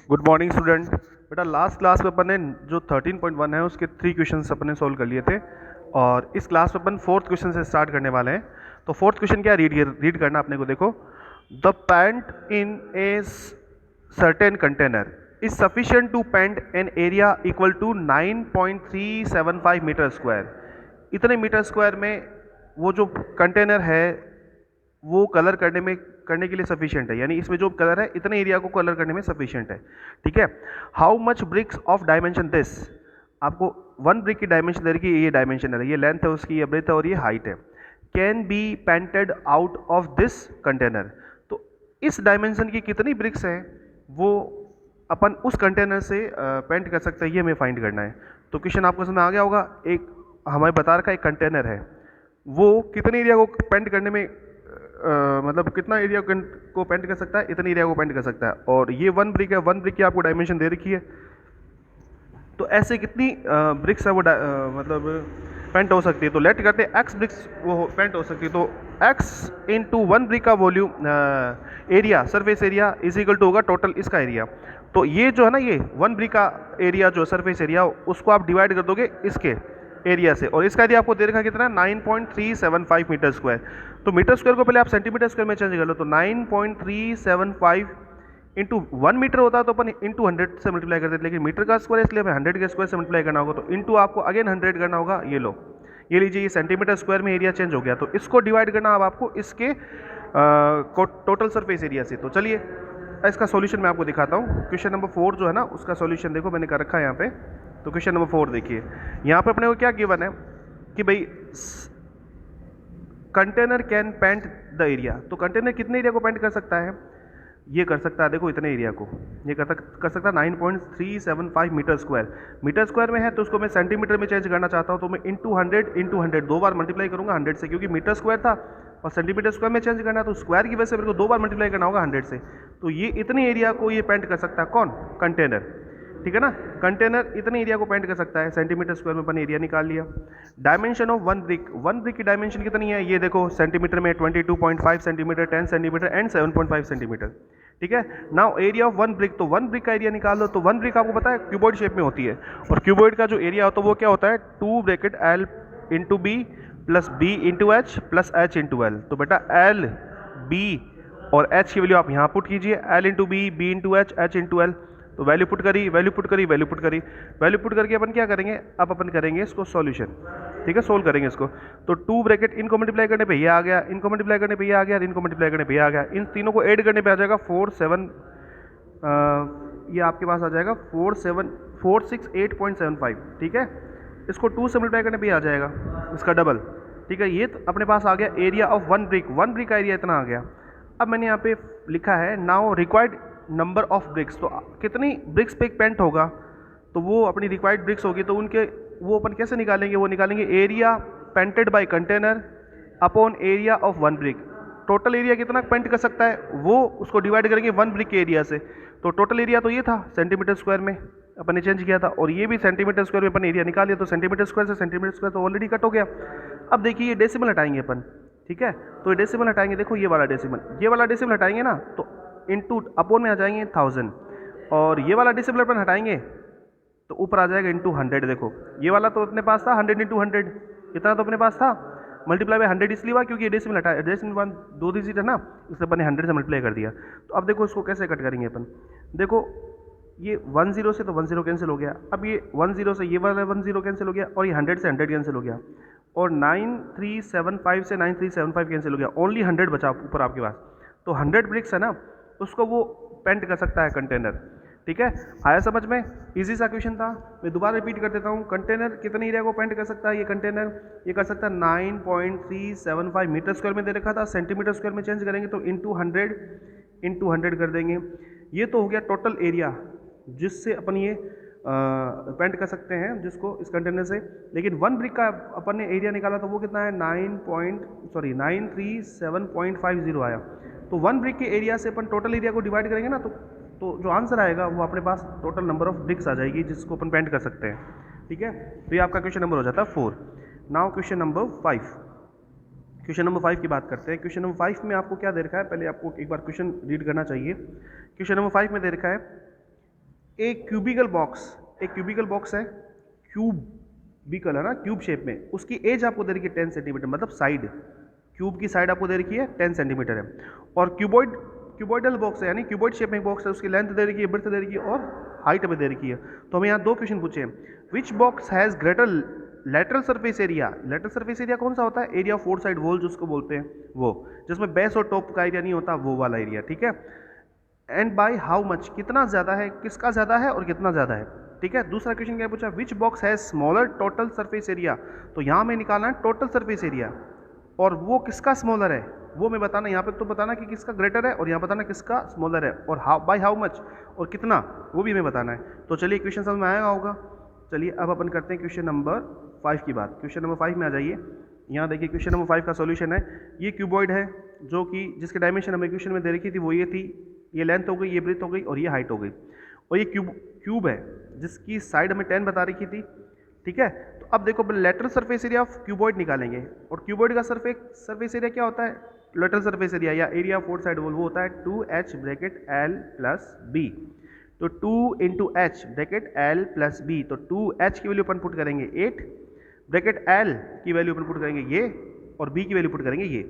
Good morning student. बेटा last class में अपन ने जो 13.1 है उसके 3 क्वेश्चंस अपन ने सोल्व कर लिए थे और इस क्लास में अपन फोर्थ क्वेश्चन से स्टार्ट करने वाले हैं। तो फोर्थ क्वेश्चन क्या रीड करना अपने को। देखो, the paint in a certain container is sufficient to paint an area equal to 9.375 metre square. इतने मीटर स्क्वायर में वो जो कंटेनर है वो कलर करने के लिए सफिशिएंट है, यानी इसमें जो कलर है इतने एरिया को कलर करने में सफिशिएंट है। ठीक है। How much bricks of dimension this, आपको 1 ब्रिक की डायमेंशन दे रखी है, ये डायमेंशन है, ये लेंथ है उसकी, ये ब्रेथ है और ये हाइट है। Can be painted out of this container, तो इस डायमेंशन की कितनी ब्रिक्स हैं वो अपन उस कंटेनर से पेंट कर सकते हैं, ये हमें फाइंड करना है। तो क्वेश्चन आपको समझ में आ गया होगा। एक हमें बता रखा है एक कंटेनर है, वो कितने एरिया को पेंट करने में मतलब कितना एरिया को पेंट कर सकता है, इतने एरिया को पेंट कर सकता है। और ये 1 ब्रिक है, 1 ब्रिक की आपको डायमेंशन दे रखी है। तो ऐसे कितनी ब्रिक्स है वो मतलब पेंट हो सकती है। तो लेट करते हैं x ब्रिक्स वो पेंट हो सकती है। तो x इंटू 1 ब्रिक का volume area, surface area is equal to होगा टोटल इसका एरिया। तो ये जो है ना, ये 1 ब्रिक का एरिया जो सरफेस एरिया, उसको आप डिवाइड कर दोगे इसके एरिया से, और इसका एरिया आपको दे रखा कितना, 9.375 मीटर स्क्वायर। तो मीटर स्क्वायर को पहले आप सेंटीमीटर स्क्वायर में चेंज कर लो। तो 9.375 इंटू 1 मीटर होता है तो अपन इंटू 100 से मल्टीप्लाई करते हैं, लेकिन मीटर का स्क्वायर इसलिए हमें 100 के स्क्वायर से मल्टीप्लाई करना होगा। तो इंटू आपको अगेन 100 करना होगा। ये लो, ये लीजिए, ये सेंटीमीटर स्क्वायर में एरिया चेंज हो गया। तो इसको डिवाइड करना अब आपको इसके टोटल सरफेस एरिया से। तो चलिए इसका सॉल्यूशन मैं आपको दिखाता हूँ। क्वेश्चन नंबर 4 जो है ना, उसका सॉल्यूशन देखो मैंने कर रखा है यहाँ पे। तो क्वेश्चन नंबर 4 देखिए, यहाँ पे अपने को क्या गिवन है कि भाई container can paint the area. तो कंटेनर कितने एरिया को पेंट कर सकता है, ये कर सकता है, देखो इतने एरिया को ये कर सकता है 9.375 मीटर स्क्वायर। मीटर स्क्वायर में है तो उसको मैं सेंटीमीटर में चेंज करना चाहता हूँ, तो मैं इंटू 100 दो बार मल्टीप्लाई करूँगा 100 से, क्योंकि मीटर स्क्वायर था और सेंटीमीटर स्क्वायर में चेंज करना है, तो स्क्वायर की वजह से मेरे को 2 बार मल्टीप्लाई करना होगा 100 से। तो ये इतने एरिया को ये पेंट कर सकता है कौन, कंटेनर। ठीक है ना, कंटेनर इतने एरिया को पेंट कर सकता है। सेंटीमीटर स्क्वायर में अपन एरिया निकाल लिया। डायमेंशन ऑफ 1 ब्रिक, 1 ब्रिक की डायमेंशन कितनी है, ये देखो सेंटीमीटर में 22.5 सेंटीमीटर, 10 सेंटीमीटर एंड 7.5 सेंटीमीटर। ठीक है। नाउ एरिया ऑफ 1 ब्रिक, तो 1 ब्रिक का एरिया निकाल लो। तो 1 ब्रिक आपको पता है क्यूबॉइड शेप में होती है, और क्यूबॉइड का जो एरिया होता है वो क्या होता है, 2 bracket L into B plus B into H plus H into L. तो बेटा L B और H की वैल्यू आप यहाँ पुट कीजिए, L into B, B into H, H into L. तो वैल्यू पुट करी, वैल्यू पुट करी, वैल्यू पुट करी, वैल्यू पुट करके अपन क्या करेंगे, अब अपन करेंगे इसको सॉल्यूशन। ठीक है, सोल्व करेंगे इसको। तो 2 ब्रैकेट इनको मल्टीप्लाई करने पे ये आ गया, इनको मल्टीप्लाई करने पे ये आ गया, इनको मल्टीप्लाई करने पे ये आ गया। इन तीनों को ऐड करने पे आ जाएगा 47, ये आपके पास आ जाएगा 468.75। ठीक है, इसको 2 से मल्टीप्लाई करने पे आ जाएगा इसका डबल। ठीक है, ये तो अपने पास आ गया एरिया ऑफ 1 ब्रिक। 1 ब्रिक का एरिया इतना आ गया। अब मैंने यहाँ पे लिखा है now required number of BRICS, तो कितनी ब्रिक्स पे पेंट होगा, तो वो अपनी रिक्वायर्ड ब्रिक्स होगी। तो उनके वो अपन कैसे निकालेंगे, वो निकालेंगे area painted bye container upon area of 1 brick. Total area कितना पेंट कर सकता है वो उसको डिवाइड करेंगे 1 ब्रिक के एरिया से। तो टोटल एरिया तो ये था सेंटीमीटर स्क्वायर में अपन ने चेंज किया था, और ये भी सेंटीमीटर स्क्वायर में अपन एरिया निकाल लिया। तो सेंटीमीटर स्क्वायर से सेंटीमीटर स्क्वायर तो ऑलरेडी कट हो गया। अब देखिए ये डेसिमल हटाएंगे अपन। ठीक है, तो ये डेसिमल हटाएंगे, देखो ये वाला डेसिमल, ये वाला डेसिमल हटाएंगे ना, तो इंटू अपोन में आ जाएंगे 1000, और ये वाला डेसिमल अपन हटाएंगे तो ऊपर आ जाएगा इंटू 100। देखो ये वाला तो अपने पास था 100 इंटू 100, इतना तो अपने पास था, मल्टीप्लाई बाय 100 इसलिए हुआ क्योंकि ये डेसिमल हटाया, डेसिमल 1 2 डिजिट है ना, इसलिए अपन ने 100 से मल्टीप्लाई कर दिया। तो अब देखो इसको कैसे कट करेंगे अपन, देखो ये 10 से तो 10 कैंसिल हो गया। अब ये 10 से ये वाला 10 कैंसिल हो गया, और ये 100 से 100 कैंसिल हो गया, और 9375 से 9375 कैंसिल हो गया, ओनली 100 बचा ऊपर आपके पास। तो 100 ब्रिक्स है ना, उसको वो पेंट कर सकता है कंटेनर। ठीक है, आया समझ में, इजी सा क्वेश्चन था। मैं दोबारा रिपीट कर देता हूँ, कंटेनर कितने एरिया को पेंट कर सकता है, ये कंटेनर ये कर सकता है 9.375 मीटर स्क्वायर में दे रखा था, सेंटीमीटर स्क्वायर में चेंज करेंगे तो इंटू 100 कर देंगे। ये तो हो गया टोटल एरिया जिससे अपन ये पेंट कर सकते हैं जिसको इस कंटेनर से। लेकिन 1 ब्रिक का अपन ने एरिया निकाला तो वो कितना है 937.50 आया। तो 1 ब्रिक के एरिया से अपन टोटल एरिया को डिवाइड करेंगे ना, तो जो आंसर आएगा वो अपने पास टोटल नंबर ऑफ ब्रिक्स आ जाएगी जिसको अपन पेंट कर सकते हैं। ठीक है, तो ये आपका क्वेश्चन नंबर हो जाता है 4। Now question number 5, question number 5 की बात करते हैं। क्वेश्चन नंबर 5 में आपको क्या दे रखा है, पहले आपको एक बार क्वेश्चन रीड करना चाहिए। क्वेश्चन नंबर 5 में दे रखा है एक क्यूबिकल बॉक्स है, क्यूबिकल है ना, क्यूब शेप में, उसकी एज आपको दे रखी है 10 सेंटीमीटर, मतलब साइड, क्यूब की साइड आपको दे रखी है 10 सेंटीमीटर है। और क्यूबॉइडल बॉक्स है, यानी क्यूबॉइड शेप में एक बॉक्स है, उसकी लेंथ दे रखी है, ब्रेड्थ दे रखी है और हाइट में दे रखी है। तो हमें यहाँ दो क्वेश्चन पूछे हैं, which box has greater lateral surface area. Lateral surface area कौन सा होता है? Area of four side wall जिसको बोलते हैं, वो जिसमें बेस और टॉप का एरिया नहीं होता, वो वाला एरिया, ठीक है। एंड बाय हाउ मच, कितना ज़्यादा है, किसका ज़्यादा है और कितना ज़्यादा है, ठीक है। दूसरा क्वेश्चन क्या पूछा, which box has smaller total surface area. तो यहाँ हमें निकालना है टोटल सरफेस एरिया, और वो किसका स्मॉलर है वो मैं बताना, यहाँ पे तो बताना कि किसका ग्रेटर है और यहाँ बताना किसका स्मॉलर है, और बाय हाउ मच और कितना, वो भी हमें बताना है। तो चलिए क्वेश्चन समझ में आएगा होगा। चलिए अब अपन करते हैं क्वेश्चन नंबर 5 की बात। क्वेश्चन नंबर 5 में आ जाइए। यहाँ देखिए क्वेश्चन नंबर 5 का सॉल्यूशन है। ये क्यूबॉइड है जो कि जिसके डायमेंशन हमें क्वेश्चन में दे रखी थी वो ये थी, ये लेंथ हो गई, ये ब्रेथ हो गई और ये हाइट हो गई। और ये क्यूब है जिसकी साइड हमें 10 बता रखी थी, ठीक है। तो अब देखो lateral surface area of cuboid निकालेंगे, और क्यूबॉइड का सरफेस एरिया क्या होता है, लेटरल सरफेस एरिया या area of four side wall, वो होता है 2h bracket l plus b। तो 2 into H bracket l plus b, तो 2h की वैल्यू अपन पुट करेंगे 8, ब्रैकेट l की वैल्यू अपन पुट करेंगे ये, और b की वैल्यू पुट करेंगे ये,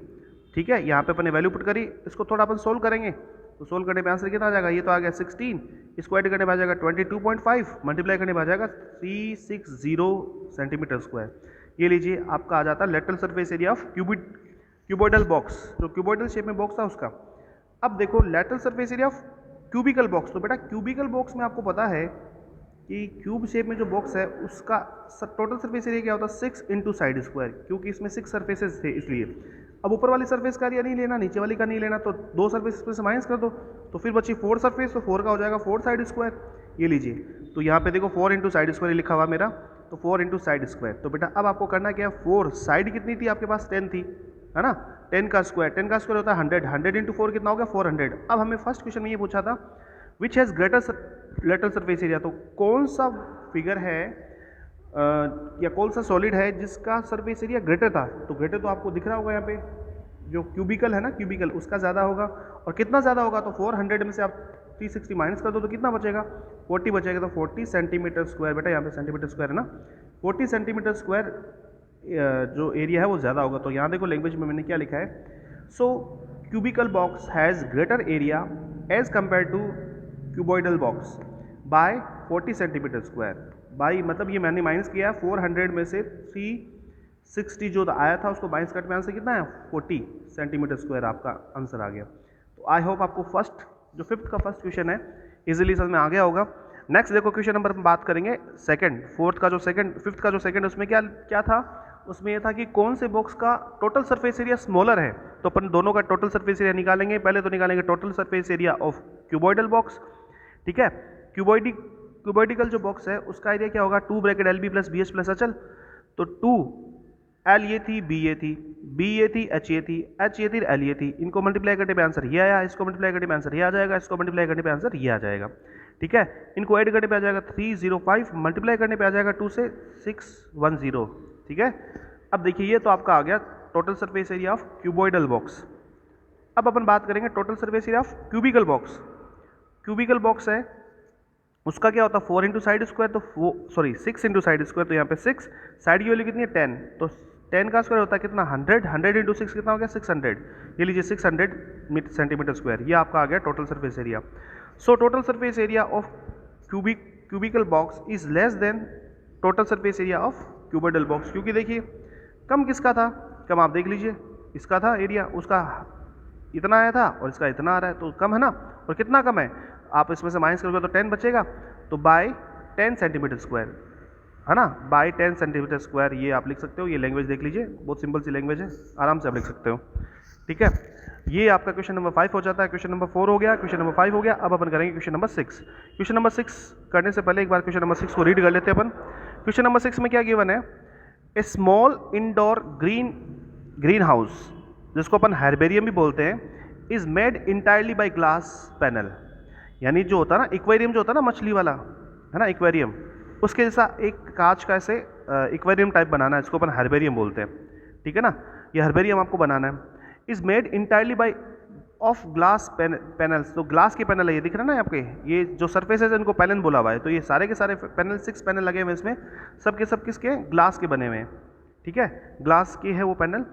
ठीक है। यहाँ पे अपन ने वैल्यू पुट करी, इसको थोड़ा अपन सोल्व करेंगे, तो सोल्व करने पे आंसर कितना आ जाएगा, ये तो आ गया 16, इसको ऐड करने पे आ जाएगा 22.5, मल्टीप्लाई करने पे आ जाएगा 360 सेंटीमीटर स्क्वायर। ये लीजिए आपका आ जाता है lateral surface area of cuboidal box, जो क्यूबॉइडल शेप में बॉक्स था उसका। अब देखो lateral surface area of cubical box, तो बेटा क्यूबिकल बॉक्स में आपको पता है कि क्यूब शेप में जो बॉक्स है उसका टोटल सरफेस एरिया क्या होता है 6 इंटू साइड स्क्वायर, क्योंकि इसमें 6 सरफेसेस थे इसलिए। अब ऊपर वाली सरफेस का एरिया नहीं लेना, नीचे वाली का नहीं लेना, तो दो सरफेस पे से माइनस कर दो, तो फिर बची 4 सरफेस, तो 4 का हो जाएगा 4 साइड स्क्वायर। ये लीजिए, तो यहाँ पे देखो 4 इंटू साइड स्क्वायर लिखा हुआ मेरा, तो 4 इंटू साइड स्क्वायर। तो बेटा अब आपको करना क्या है, 4 साइड कितनी थी आपके पास 10 थी, है ना, 10 का स्क्वायर होता है 100, 100 इंटू 4 कितना हो गया 400। अब हमें फर्स्ट क्वेश्चन में ये पूछा था which has greater lateral surface area, तो कौन सा फिगर है या कौन सा सॉलिड है जिसका सरफेस एरिया ग्रेटर था। तो ग्रेटर तो आपको दिख रहा होगा यहाँ पे, जो क्यूबिकल है ना, क्यूबिकल उसका ज़्यादा होगा, और कितना ज़्यादा होगा, तो 400 में से आप 360 माइनस कर दो तो कितना बचेगा, 40 बचेगा, तो 40 सेंटीमीटर स्क्वायर, बेटा यहाँ पे सेंटीमीटर स्क्वायर है ना, 40 सेंटीमीटर स्क्वायर जो एरिया है वो ज़्यादा होगा। तो यहाँ देखो लैंग्वेज में मैंने क्या लिखा है, so cubical box has greater area as compare to cuboidal box by 40 centimetre square. By मतलब ये मैंने माइनस किया है 400 में से 360 जो आया था उसको माइनस करने में आंसर कितना है 40 सेंटीमीटर स्क्वायर आपका आंसर आ गया। तो आई होप आपको फर्स्ट जो फिफ्थ का फर्स्ट क्वेश्चन है इजीली समझ में आ गया होगा। नेक्स्ट देखो क्वेश्चन नंबर बात करेंगे सेकंड, फिफ्थ का जो सेकंड उसमें क्या था, उसमें यह था कि कौन से बॉक्स का टोटल सरफेस एरिया स्मॉलर है। तो अपन दोनों का टोटल सरफेस एरिया निकालेंगे। पहले तो निकालेंगे total surface area of cuboidal box, ठीक है। क्यूबॉइडिकल जो बॉक्स है उसका एरिया क्या होगा 2 bracket L B plus B H plus H L. तो 2 एल ये थी, बी ये थी, बी ये थी, एच ये थी, एच ये थी, एल ये थी। इनको मल्टीप्लाई करने पे आंसर ये आया, इसको मल्टीप्लाई करने पे आंसर ये आ जाएगा, इसको मल्टीप्लाई करने पे आंसर ये आ जाएगा, ठीक है। इनको ऐड करने पे आ जाएगा 305, मल्टीप्लाई करने पे आ जाएगा 2 से 610, ठीक है। अब देखिए ये तो आपका आ गया total surface area of cuboidal box. अब अपन बात करेंगे total surface area of cubical box. Cubical box है उसका क्या होता है 4 इंटू साइड स्क्वायर, तो 6 इंटू साइड स्क्वायर, तो यहाँ पे 6, साइड की वैल्यू कितनी है 10, तो 10 का स्क्वायर होता है कितना 100, 100 इंटू 6 कितना हो गया 600। ये लीजिए 600 सेंटीमीटर स्क्वायर, ये आपका आ गया total surface area. So total surface area of cubical box is less than total surface area of cuboidal box, क्योंकि देखिए कम किसका था, कम आप देख लीजिए इसका था एरिया, उसका इतना आया था और इसका इतना आ रहा है, तो कम है ना। और कितना कम है, आप इसमें से माइनस करोगे तो 10 बचेगा, तो बाय 10 सेंटीमीटर स्क्वायर, है ना, बाय 10 सेंटीमीटर स्क्वायर ये आप लिख सकते हो। ये लैंग्वेज देख लीजिए, बहुत सिंपल सी लैंग्वेज है, आराम से आप लिख सकते हो, ठीक है। ये आपका क्वेश्चन नंबर 5 हो जाता है। क्वेश्चन नंबर 4 हो गया, क्वेश्चन नंबर 5 हो गया। अब अपन करेंगे क्वेश्चन नंबर 6। क्वेश्चन नंबर 6 करने से पहले एक बार क्वेश्चन नंबर 6 को रीड कर लेते हैं अपन। क्वेश्चन नंबर 6 में क्या गिवन है, a small indoor greenhouse, जिसको अपन हर्बेरियम भी बोलते हैं, is made entirely by glass panel. यानी जो होता है ना एक्वेरियम, जो होता है ना मछली वाला, है ना एक्वेरियम, उसके जैसा एक कांच का ऐसे एक्वेरियम टाइप बनाना है, इसको अपन हर्बेरियम बोलते हैं, ठीक है ना। ये हर्बेरियम आपको बनाना है। Is made entirely by of glass panels, तो ग्लास के पैनल है, ये दिख रहा है ना आपके, ये जो सरफेसेस है इनको पैनल बोला हुआ है। तो ये सारे के सारे पैनल 6 पैनल लगे हुए हैं इसमें, सब के सब किसके, ग्लास के बने हुए हैं, ठीक है, ग्लास के है वो panel.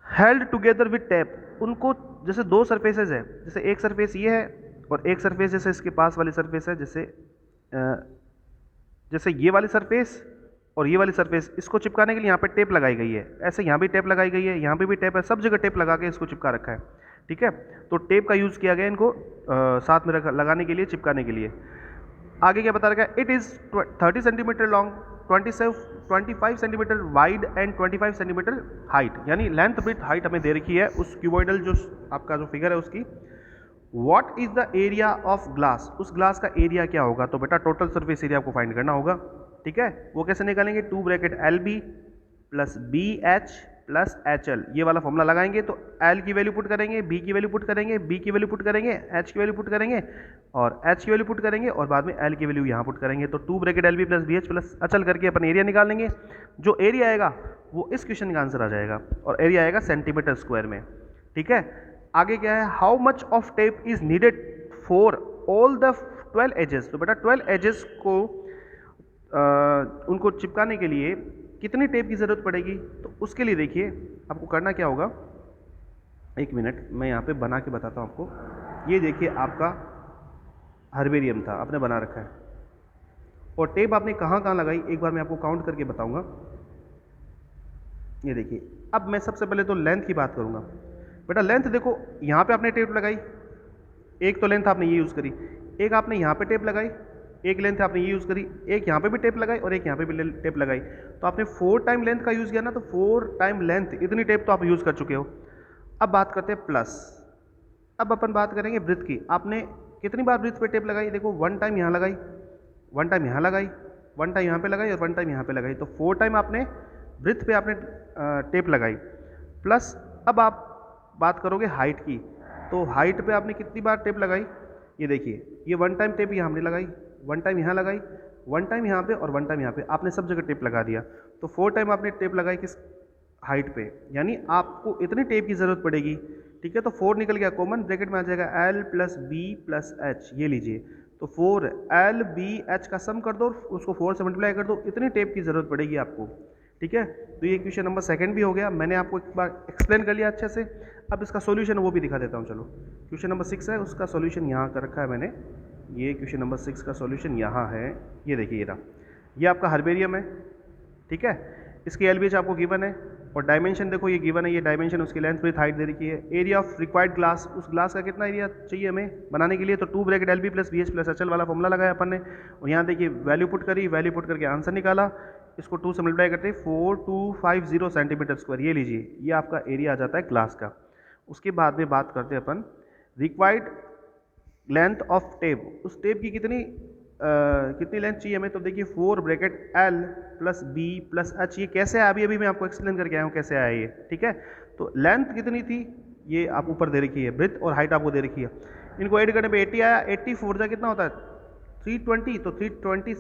Held together with tape, उनको जैसे दो सरफेसेस है, जैसे एक सरफेस ये है और एक सरफेस जैसे इसके पास वाली सरफेस है, जैसे ये वाली सरफेस और ये वाली सरफेस, इसको चिपकाने के लिए यहाँ पे टेप लगाई गई है, ऐसे यहाँ भी टेप लगाई गई है, यहाँ पे भी टेप है, सब जगह टेप लगा के इसको चिपका रखा है, ठीक है। तो टेप का यूज़ किया गया इनको साथ में लगाने के लिए, चिपकाने के लिए। आगे क्या बता रखा है, it is 30 centimetre long, 25 centimetre wide and 25 centimetre height, यानी लेंथ विड्थ हाइट हमें दे रखी है उस क्यूबॉइडल जो आपका जो फिगर है उसकी। What is the area of glass, उस ग्लास का एरिया क्या होगा, तो बेटा टोटल सरफेस एरिया आपको फाइंड करना होगा, ठीक है। वो कैसे निकालेंगे, 2 bracket LB plus BH plus HL, ये वाला फॉर्मूला लगाएंगे। तो L की वैल्यू पुट करेंगे, B की वैल्यू पुट करेंगे, B की वैल्यू पुट करेंगे, H की वैल्यू पुट करेंगे और H की वैल्यू पुट करेंगे और बाद में L की वैल्यू यहाँ पुट करेंगे। तो 2 bracket LB plus BH plus HL करके अपन एरिया निकाल लेंगे। जो एरिया आएगा वो इस क्वेश्चन का आंसर आ जाएगा और एरिया आएगा सेंटीमीटर स्क्वायर में, ठीक है। आगे क्या है, how much of tape is needed for all the 12 edges, तो बेटा 12 एजेस को उनको चिपकाने के लिए कितनी टेप की ज़रूरत पड़ेगी, तो उसके लिए देखिए आपको करना क्या होगा, एक मिनट मैं यहाँ पे बना के बताता हूँ आपको। ये देखिए आपका हर्बेरियम था, आपने बना रखा है और टेप आपने कहाँ कहाँ लगाई, एक बार मैं आपको काउंट करके बताऊँगा। ये देखिए, अब मैं सबसे पहले तो लेंथ की बात करूँगा। बेटा लेंथ देखो, यहाँ पे आपने टेप लगाई, एक तो लेंथ आपने ये यूज़ करी, एक आपने यहाँ पे टेप लगाई, एक लेंथ आपने ये यूज़ करी, एक यहाँ पे भी टेप लगाई और एक यहाँ पे भी टेप लगाई, तो आपने 4 टाइम लेंथ का यूज़ किया ना, तो 4 टाइम लेंथ, इतनी टेप तो आप यूज़ कर चुके हो। अब बात करते हैं प्लस, अब अपन बात करेंगे ब्रिथ की। आपने कितनी बार ब्रिथ पे टेप लगाई, देखो 1 टाइम यहाँ लगाई, 1 टाइम यहाँ लगाई, 1 टाइम यहाँ पे लगाई और 1 टाइम यहाँ पे लगाई, तो 4 टाइम आपने ब्रिथ पे आपने टेप लगाई। प्लस अब आप बात करोगे हाइट की, तो हाइट पे आपने कितनी बार टेप लगाई, ये देखिए ये 1 टाइम टेप यहाँ हमने लगाई, 1 टाइम यहाँ लगाई, 1 टाइम यहाँ पे और 1 टाइम यहाँ पे, आपने सब जगह टेप लगा दिया। तो 4 टाइम आपने टेप लगाई किस हाइट पे, यानी आपको इतनी टेप की ज़रूरत पड़ेगी, ठीक है। तो 4 निकल गया कॉमन, ब्रैकेट में आ जाएगा L plus B plus H, ये लीजिए। तो 4 LBH का सम कर दो, उसको 4 से मल्टीप्लाई कर दो, इतनी टेप की ज़रूरत पड़ेगी आपको, ठीक है। तो ये क्वेश्चन नंबर 2 भी हो गया, मैंने आपको एक बार एक्सप्लेन कर लिया अच्छे से। अब इसका सॉल्यूशन वो भी दिखा देता हूँ, चलो। क्वेश्चन नंबर 6 है, उसका सॉल्यूशन यहाँ कर रखा है मैंने, ये क्वेश्चन नंबर 6 का सॉल्यूशन यहाँ है, ये देखिए ये रहा, ये आपका हर्बेरियम है, ठीक है। इसकी LBH आपको गिवन है और डायमेंशन देखो ये गिवन है, ये डायमेंशन उसकी लेंथ विड्थ हाइट दे रखी है। एरिया ऑफ रिक्वायर्ड ग्लास, उस ग्लास का कितना एरिया चाहिए हमें बनाने के लिए, तो 2 bracket LB plus BH plus HL वाला फॉर्मूला लगाया अपन ने और यहाँ देखिए वैल्यू पुट करी, वैल्यू पुट करके आंसर निकाला। इसको 2 से मल्टीप्लाई करते 4250 सेंटीमीटर स्क्वायर, ये लीजिए ये आपका एरिया आ जाता है ग्लास का। उसके बाद में बात करते हैं अपन रिक्वायर्ड लेंथ ऑफ टेप, उस टेप की कितनी लेंथ चाहिए हमें, तो देखिए 4 bracket L plus B plus H, ये कैसे आया अभी मैं आपको एक्सप्लेन करके आया हूँ कैसे आया ये, ठीक है। तो लेंथ कितनी थी ये आप ऊपर दे रखी है, ब्रेथ और हाइट आपको दे रखी है, इनको ऐड करने पे 80 आया, 80 4 जा कितना होता है 320, तो 320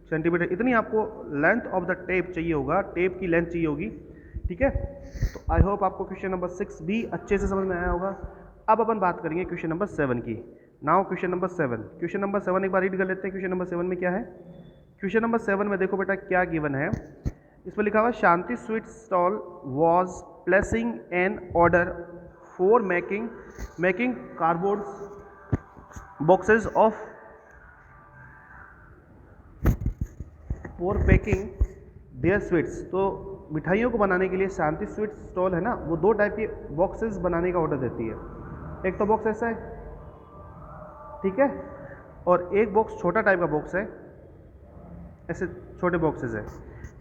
सेंटीमीटर इतनी आपको लेंथ ऑफ द टेप चाहिए होगा, टेप की लेंथ चाहिए होगी, ठीक है। तो आई होप आपको क्वेश्चन नंबर 6 भी अच्छे से समझ में आया होगा। अब अपन बात करेंगे क्वेश्चन नंबर 7 की। Now question number 7, question number 7 एक बार रीड कर लेते हैं। क्वेश्चन नंबर 7 में क्या है, क्वेश्चन नंबर 7 में देखो बेटा क्या गिवन है, इसमें लिखा हुआ Shanti sweet stall was placing an order for making cardboard boxes of for packing their sweets. तो मिठाइयों को बनाने के लिए शांति स्वीट स्टॉल है ना, वो 2 टाइप के बॉक्सेस बनाने का ऑर्डर देती है। एक तो बॉक्स ऐसा है, ठीक है, और एक बॉक्स छोटा टाइप का बॉक्स है, ऐसे छोटे बॉक्सेस है,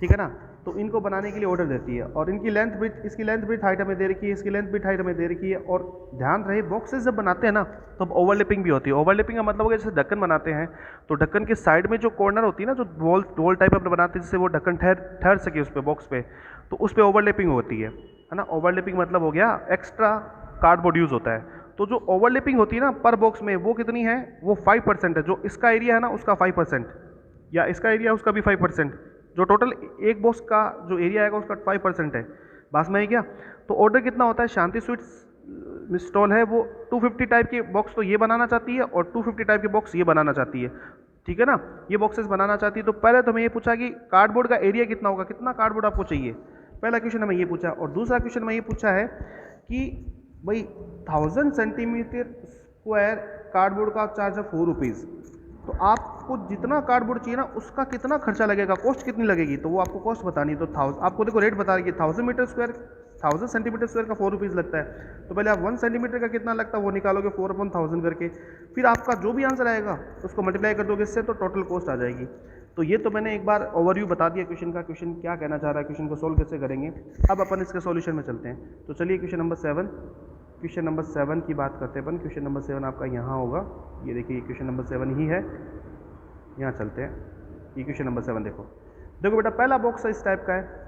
ठीक है ना। तो इनको बनाने के लिए ऑर्डर देती है और इनकी लेंथ ब्रेथ, इसकी लेंथ ब्रेथ हाइट हमें दे रखी है, इसकी लेंथ ब्रेथ हाइट हमें दे रखी है। और ध्यान रहे बॉक्सेस जब बनाते हैं ना तो अब ओवरलैपिंग भी होती है। ओवरलैपिंग का मतलब हो गया जैसे ढक्कन बनाते हैं तो ढक्कन के साइड में जो कॉर्नर होती है ना, जो वॉल टाइप अपने बनाते हैं जिससे वो ढक्कन ठहर सके उस पर बॉक्स पे, तो उस पर ओवरलैपिंग होती है ना। ओवरलैपिंग मतलब हो गया एक्स्ट्रा कार्डबोर्ड यूज़ होता है। तो जो ओवरलैपिंग होती है ना पर बॉक्स में, वो कितनी है, वो 5% है। जो इसका एरिया है ना उसका 5% या इसका एरिया उसका भी 5%, जो टोटल एक बॉक्स का जो एरिया आएगा उसका 5% है। बात में है क्या। तो ऑर्डर कितना होता है, शांति स्वीट्स मिस टॉल है वो 250 टाइप के बॉक्स तो ये बनाना चाहती है और 250 टाइप के बॉक्स ये बनाना चाहती है, ठीक है ना। ये बॉक्सेस बनाना चाहती है। तो पहले तो हमें ये पूछा कि कार्डबोर्ड का एरिया कितना होगा, कितना कार्डबोर्ड आपको चाहिए, पहला क्वेश्चन हमें ये पूछा। और दूसरा क्वेश्चन में ये पूछा है कि भाई 1000 सेंटीमीटर स्क्वायर कार्डबोर्ड का चार्ज है 4 रुपीज़, तो आपको जितना कार्डबोर्ड चाहिए ना उसका कितना खर्चा लगेगा, कॉस्ट कितनी लगेगी, तो वो आपको कॉस्ट बतानी है। तो आपको देखो रेट बता रही है 1000 मीटर स्क्वायर 1000 सेंटीमीटर स्क्वायर का 4 रुपीज़ लगता है। तो पहले आप 1 सेंटीमीटर का कितना लगता है वो निकालोगे 4/1000 करके, फिर आपका जो भी आंसर आएगा उसको मल्टीप्लाई कर दोगे इससे, तो टोटल कॉस्ट आ जाएगी। तो ये तो मैंने एक बार ओवरव्यू बता दिया क्वेश्चन का, क्वेश्चन क्या कहना चाह रहा है, क्वेश्चन को सोल्व कैसे करेंगे। अब अपन इसके सॉल्यूशन में चलते हैं। तो चलिए क्वेश्चन नंबर 7 की बात करते हैं अपन। क्वेश्चन नंबर 7 आपका यहाँ होगा, ये देखिए क्वेश्चन नंबर 7 ही है। यहाँ चलते हैं, ये क्वेश्चन नंबर 7 देखो बेटा, पहला बॉक्स है इस टाइप का है,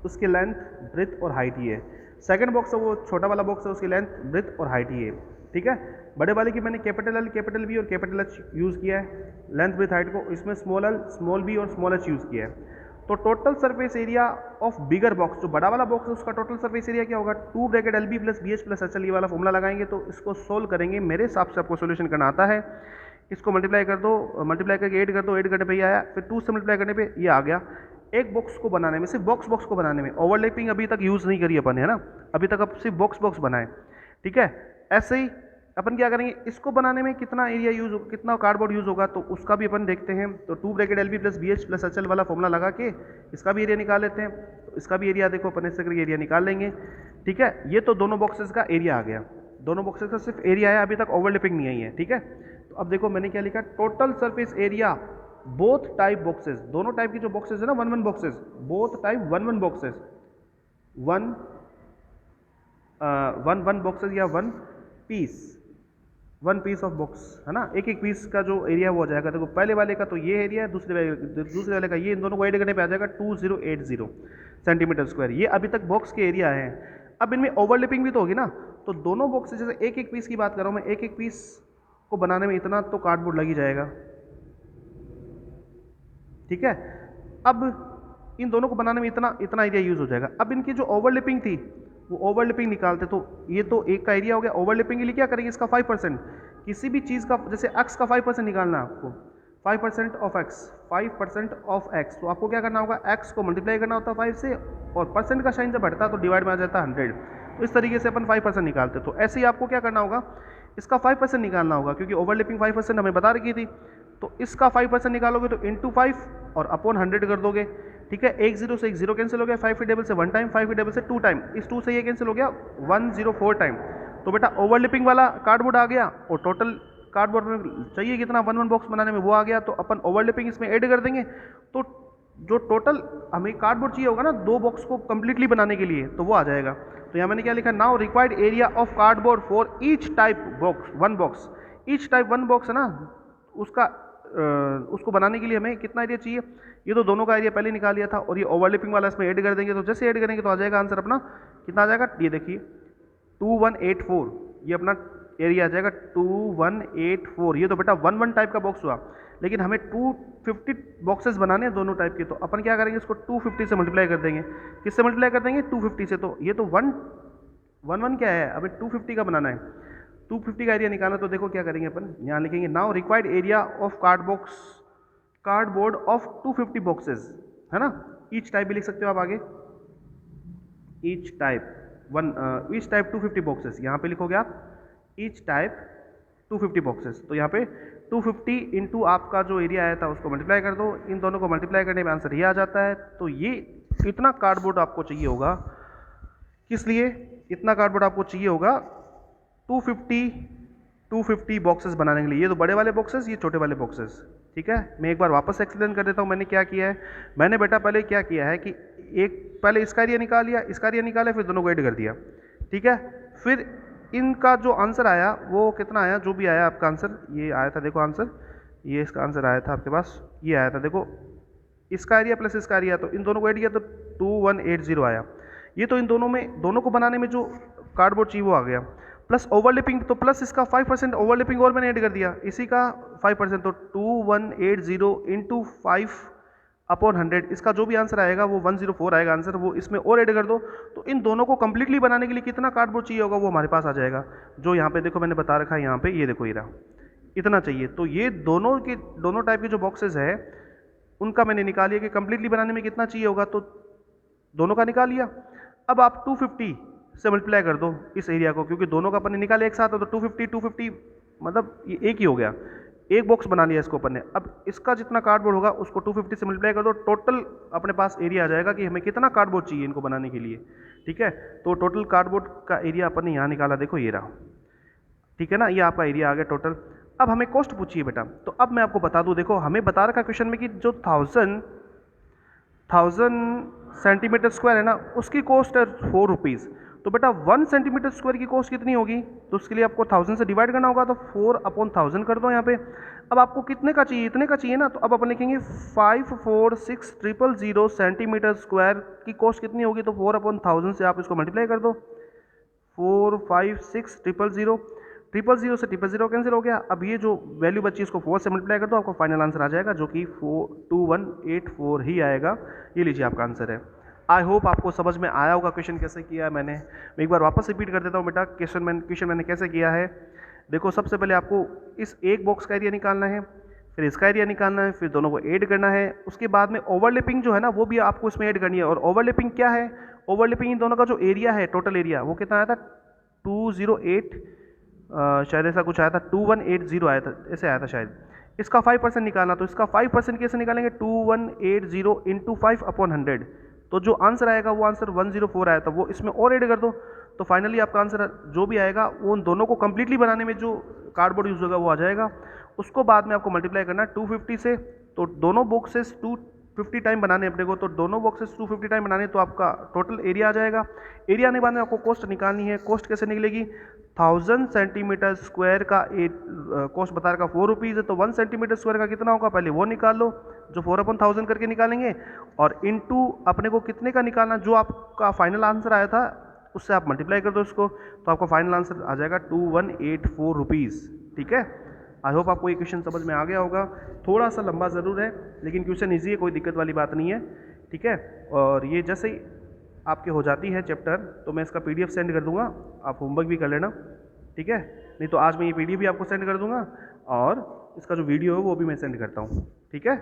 उसकी लेंथ ब्रेथ और हाइट ही है। सेकंड बॉक्स है वो छोटा वाला बॉक्स है, उसकी लेंथ ब्रेथ और हाइट ही है, ठीक है। बड़े वाले की मैंने कैपिटल एल, कैपिटल बी और कैपिटल एच यूज़ किया है लेंथ ब्रेथ हाइट को, इसमें स्मॉल एल, स्मॉल बी और स्मॉल एच यूज़ किया है। तो total surface area of bigger box, जो बड़ा वाला बॉक्स है उसका टोटल सरफेस एरिया क्या होगा, 2 bracket L B plus B H plus H L, ये वाला फॉर्मूला लगाएंगे। तो इसको सोल्व करेंगे, मेरे हिसाब से आपको सोल्यूशन करना आता है। इसको मल्टीप्लाई कर दो, मल्टीप्लाई करके 8 कर दो, 8 करने पे ये आया, फिर 2 से मल्टीप्लाई करने पे ये आ गया। एक बॉक्स को बनाने में, सिर्फ बॉक्स को बनाने में, ओवरलैपिंग अभी तक यूज़ नहीं करी अपन, है ना, अभी तक अब सिर्फ बॉक्स बनाए, ठीक है। ऐसे ही अपन क्या करेंगे, इसको बनाने में कितना एरिया यूज, कितना कार्डबोर्ड यूज होगा, तो उसका भी अपन देखते हैं। तो 2 bracket L B plus B H plus H L वाला फॉर्मूला लगा के इसका भी एरिया निकाल लेते हैं। तो इसका भी एरिया देखो अपन इससे करके एरिया निकाल लेंगे, ठीक है। ये तो दोनों बॉक्सेस का एरिया आ गया, दोनों बॉक्सेस का सिर्फ एरिया है, अभी तक ओवरलैपिंग नहीं आई है, ठीक है। तो अब देखो मैंने क्या लिखा, total surface area both type boxes, दोनों टाइप की जो बॉक्सेस है ना 1 1 boxes, both type 1 1 boxes, 1 1 boxes या 1 पीस ऑफ बॉक्स, है ना, एक एक पीस का जो एरिया वो हो जाएगा। देखो पहले वाले का तो ये एरिया है, दूसरे वाले का ये, इन दोनों को ऐड करने पे आ जाएगा 2080 सेंटीमीटर स्क्वायर। ये अभी तक बॉक्स के एरिया है। अब इनमें ओवरलैपिंग भी तो होगी ना, तो दोनों बॉक्स जैसे एक एक पीस की बात कर रहा हूँ मैं, एक एक पीस को बनाने में इतना तो कार्डबोर्ड लग ही जाएगा, ठीक है। अब इन दोनों को बनाने में इतना एरिया यूज हो जाएगा। अब इनकी जो ओवरलैपिंग थी वो ओवरलैपिंग निकालते, तो ये तो एक का एरिया हो गया। ओवरलैपिंग के लिए क्या करेंगे, इसका 5%, किसी भी चीज़ का, जैसे x का 5% निकालना है आपको, 5% ऑफ x, 5% ऑफ x, तो आपको क्या करना होगा, x को मल्टीप्लाई करना होता है 5 से, और परसेंट का साइन जब बढ़ता है तो डिवाइड में आ जाता है 100। तो इस तरीके से अपन 5% निकालते। तो ऐसे ही आपको क्या करना होगा, इसका 5% निकालना होगा, क्योंकि ओवरलैपिंग 5% हमें बता रखी थी। तो इसका 5% निकालोगे तो इंटू 5 और अपॉन 100 कर दोगे, ठीक है। 1 0 से 1 0 कैंसिल हो गया, 5 डबल से 1 टाइम, 5 डबल से 2 टाइम, इस 2 से ये कैंसिल हो गया 104 टाइम। तो बेटा ओवरलैपिंग वाला कार्डबोर्ड आ गया, और टोटल कार्डबोर्ड में चाहिए कितना 1 1 बॉक्स बनाने में वो आ गया। तो अपन ओवरलैपिंग इसमें ऐड कर देंगे, तो जो टोटल हमें कार्डबोर्ड चाहिए होगा ना 2 बॉक्स को कंप्लीटली बनाने के लिए, तो वो आ जाएगा। तो यहाँ मैंने क्या लिखा, now required area of cardboard for each type box 1 box, each type 1 box है ना, उसको बनाने के लिए हमें कितना एरिया चाहिए। ये तो दोनों का एरिया पहले निकाल लिया था, और ये ओवरलैपिंग वाला इसमें ऐड कर देंगे। तो जैसे ऐड करेंगे तो आ जाएगा आंसर अपना, कितना आ जाएगा, ये देखिए 2184, ये अपना एरिया आ जाएगा 2184। ये तो बेटा 1 1 टाइप का बॉक्स हुआ, लेकिन हमें 250 बॉक्सेस बनाने हैं दोनों टाइप के। तो अपन क्या करेंगे, इसको 250 से मल्टीप्लाई कर देंगे। किससे मल्टीप्लाई कर देंगे, 250 से। तो ये तो 1 1 क्या है, अभी 250 का बनाना है, 250 का एरिया निकालना। तो देखो क्या करेंगे अपन, यहाँ लिखेंगे now required area of cardboard of 250 boxes, है ना। ईच टाइप भी लिख सकते हो आप आगे, ईच टाइप 250 बॉक्सेस, यहाँ पे लिखोगे आप ईच टाइप 250 बॉक्सेस। तो यहाँ पे 250 इंटू आपका जो एरिया आया था उसको मल्टीप्लाई कर दो, इन दोनों को मल्टीप्लाई करने में आंसर ये आ जाता है। तो ये इतना कार्डबोर्ड आपको चाहिए होगा, किस लिए इतना कार्डबोर्ड आपको चाहिए होगा, 250 बॉक्सेस बनाने के लिए। ये तो बड़े वाले बॉक्सेस, ये छोटे वाले बॉक्सेस, ठीक है। मैं एक बार वापस एक्सप्लेन कर देता हूँ मैंने क्या किया है। मैंने बेटा पहले क्या किया है कि पहले इसका एरिया निकाल लिया, इसका एरिया निकाला, फिर दोनों को ऐड कर दिया, ठीक है। फिर इनका जो आंसर आया वो कितना आया, जो भी आया आपका आंसर, ये आया था देखो आंसर, ये इसका आंसर आया था आपके पास, ये आया था देखो, इसका एरिया प्लस इसका एरिया, तो इन दोनों को ऐड किया तो 2180 आया। ये तो इन दोनों को बनाने में जो कार्डबोर्ड चाहिए वो आ गया, प्लस ओवरलैपिंग, तो प्लस इसका 5% ओवरलैपिंग और मैंने ऐड कर दिया, इसी का 5%, तो 2180 इंटू 5 अपॉन 100, इसका जो भी आंसर आएगा वो 104 आएगा आंसर, वो इसमें और ऐड कर दो। तो इन दोनों को कंप्लीटली बनाने के लिए कितना कार्डबोर्ड चाहिए होगा वो हमारे पास आ जाएगा। जो यहाँ पे देखो मैंने बता रखा है, यहाँ पे ये देखो, ये रहा, इतना चाहिए। तो ये दोनों टाइप के जो बॉक्सेस है उनका मैंने निकाल लिया कि कंप्लीटली बनाने में कितना चाहिए होगा, तो दोनों का निकाल लिया। अब आप 250 से मल्टीप्लाई कर दो इस एरिया को, क्योंकि दोनों का अपन ने निकाले एक साथ, तो 250 मतलब ये एक ही हो गया, एक बॉक्स बना लिया इसको अपन ने। अब इसका जितना कार्डबोर्ड होगा उसको 250 से मल्टीप्लाई कर दो, टोटल अपने पास एरिया आ जाएगा कि हमें कितना कार्डबोर्ड चाहिए इनको बनाने के लिए। ठीक है, तो टोटल कार्डबोर्ड का एरिया अपन ने यहाँ निकाला, देखो ये रहा। ठीक है ना, ये आपका एरिया आ गया टोटल। अब हमें कॉस्ट पूछिए बेटा, तो अब मैं आपको बता दूं, देखो हमें बता रखा क्वेश्चन में कि जो 1000 सेंटीमीटर स्क्वायर है ना, उसकी कॉस्ट है 4 रुपीज़। तो बेटा 1 सेंटीमीटर स्क्वायर की कॉस्ट कितनी होगी, तो उसके लिए आपको 1000 से डिवाइड करना होगा, तो 4/1000 कर दो यहाँ पे। अब आपको कितने का चाहिए, इतने का चाहिए ना, तो अब अपन लिखेंगे 546,000 सेंटीमीटर स्क्वायर की कॉस्ट कितनी होगी, तो 4/1000 से आप इसको मल्टीप्लाई कर दो। 456,000 से 000 कैंसिल हो गया। अब ये जो वैल्यू बची इसको 4 से मल्टीप्लाई कर दो, आपको फाइनल आंसर आ जाएगा जो कि 2184 ही आएगा। ये लीजिए आपका आंसर है। आई होप आपको समझ में आया होगा क्वेश्चन कैसे किया है मैंने। मैं एक बार वापस रिपीट कर देता हूँ बेटा, क्वेश्चन मैंने कैसे किया है। देखो सबसे पहले आपको इस एक बॉक्स का एरिया निकालना है, फिर इसका एरिया निकालना है, फिर दोनों को ऐड करना है। उसके बाद में ओवरलैपिंग जो है ना वो भी आपको इसमें ऐड करनी है। और ओवरलैपिंग क्या है, ओवरलैपिंग इन दोनों का जो एरिया है, टोटल एरिया वो कितना आया था, 208 शायद ऐसा कुछ आया था, 2180 आया था, ऐसे आया था शायद। इसका 5% निकालना, तो इसका 5% कैसे निकालेंगे, 2180 इंटू 5/100। तो जो आंसर आएगा वो आंसर 104 आया था, वो इसमें और ऐड कर दो। तो फाइनली आपका आंसर जो भी आएगा वो उन दोनों को कंप्लीटली बनाने में जो कार्डबोर्ड यूज होगा वो आ जाएगा। उसको बाद में आपको मल्टीप्लाई करना है 250 से, तो दोनों बॉक्सेस 250 टाइम बनाने अपने को, तो दोनों बॉक्सेस 250 टाइम बनाने, तो आपका टोटल एरिया आ जाएगा। एरिया आने के बाद में आपको कॉस्ट निकालनी है। कॉस्ट कैसे निकलेगी, 1000 सेंटीमीटर स्क्वायर का कॉस्ट बता रखा 4 रुपीज़ है, तो 1 सेंटीमीटर स्क्वायर का कितना होगा पहले वो निकाल लो, जो 4/1000 करके निकालेंगे, और इनटू अपने को कितने का निकालना, जो आपका फाइनल आंसर आया था उससे आप मल्टीप्लाई कर दो इसको, तो आपका फाइनल आंसर आ जाएगा 2184 रुपीज़। ठीक है, आई होप आपको ये क्वेश्चन समझ में आ गया होगा। थोड़ा सा लंबा ज़रूर है लेकिन क्वेश्चन ईजी है, कोई दिक्कत वाली बात नहीं है। ठीक है, और ये जैसे ही आपके हो जाती है चैप्टर तो मैं इसका PDF सेंड कर दूंगा, आप होमवर्क भी कर लेना। ठीक है, नहीं तो आज मैं ये PDF भी आपको सेंड कर दूंगा और इसका जो वीडियो है वो भी मैं सेंड करता हूँ। ठीक है।